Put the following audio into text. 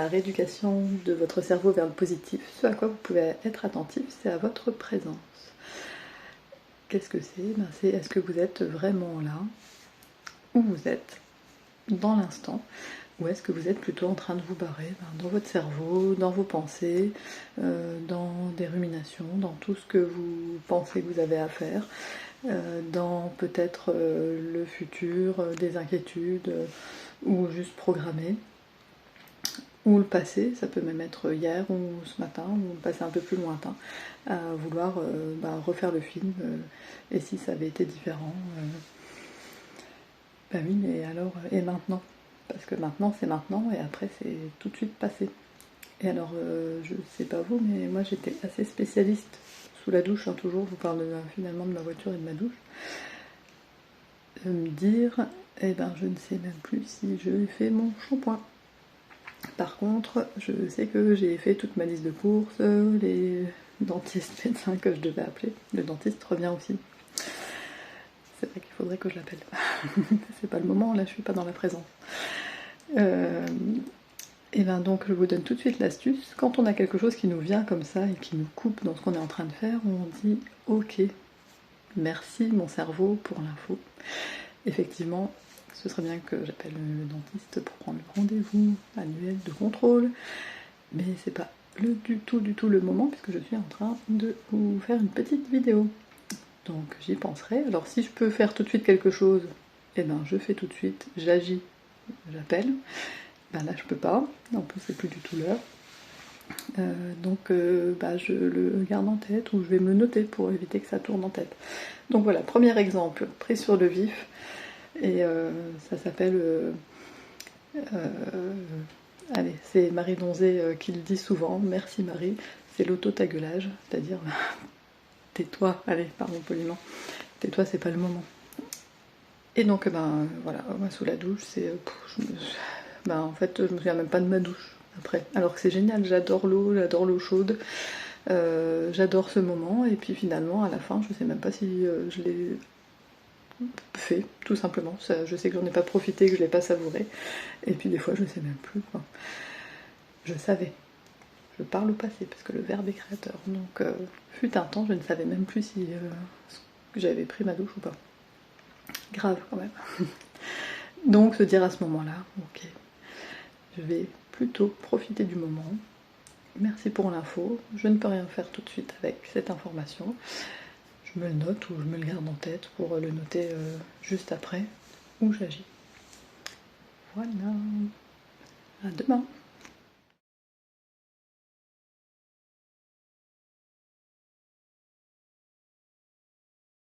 la rééducation de votre cerveau vers le positif, ce à quoi vous pouvez être attentif, c'est à votre présence. Qu'est-ce que c'est? C'est est-ce que vous êtes vraiment là, où vous êtes, dans l'instant, ou est-ce que vous êtes plutôt en train de vous barrer dans votre cerveau, dans vos pensées, dans des ruminations, dans tout ce que vous pensez que vous avez à faire, dans peut-être le futur, des inquiétudes, ou juste programmé, ou le passé, ça peut même être hier ou ce matin, ou le passé un peu plus lointain, à vouloir refaire le film, et si ça avait été différent, bah oui, mais alors, et maintenant? Parce que maintenant c'est maintenant, et après c'est tout de suite passé. Et alors, je sais pas vous, mais moi j'étais assez spécialiste sous la douche, hein, toujours, je vous parle finalement de ma voiture et de ma douche, de me dire, eh ben je ne sais même plus si je fais mon shampoing. Par contre, je sais que j'ai fait toute ma liste de courses, les dentistes, médecins que je devais appeler. Le dentiste revient aussi. C'est vrai qu'il faudrait que je l'appelle. C'est pas le moment, là je suis pas dans la présence. Et bien donc je vous donne tout de suite l'astuce. Quand on a quelque chose qui nous vient comme ça et qui nous coupe dans ce qu'on est en train de faire, on dit ok, merci mon cerveau pour l'info. Effectivement, ce serait bien que j'appelle le dentiste pour prendre le rendez-vous annuel de contrôle, mais c'est pas du tout le moment puisque je suis en train de vous faire une petite vidéo. Donc j'y penserai. Alors si je peux faire tout de suite quelque chose, eh ben je fais tout de suite, j'agis, j'appelle. Ben là je peux pas, en plus c'est plus du tout l'heure. Donc je le garde en tête ou je vais me noter pour éviter que ça tourne en tête. Donc voilà, premier exemple pris sur le vif, et ça s'appelle allez, c'est Marie Donzé qui le dit souvent, merci Marie, c'est l'auto-tagueulage, c'est-à-dire tais-toi, allez, pardon poliment, tais-toi, c'est pas le moment. Et donc voilà, moi sous la douche, c'est en fait je me souviens même pas de ma douche après, alors que c'est génial, j'adore l'eau chaude, j'adore ce moment, et puis finalement à la fin je sais même pas si je l'ai fait, tout simplement. Ça, je sais que j'en ai pas profité, que je l'ai pas savouré, et puis des fois je sais même plus quoi. Je savais. Je parle au passé parce que le verbe est créateur. Donc fut un temps, je ne savais même plus si j'avais pris ma douche ou pas. Grave quand même. Donc se dire à ce moment-là, ok, je vais plutôt profiter du moment. Merci pour l'info. Je ne peux rien faire tout de suite avec cette information. Je me le note ou je me le garde en tête pour le noter juste après, ou j'agis. Voilà. À demain.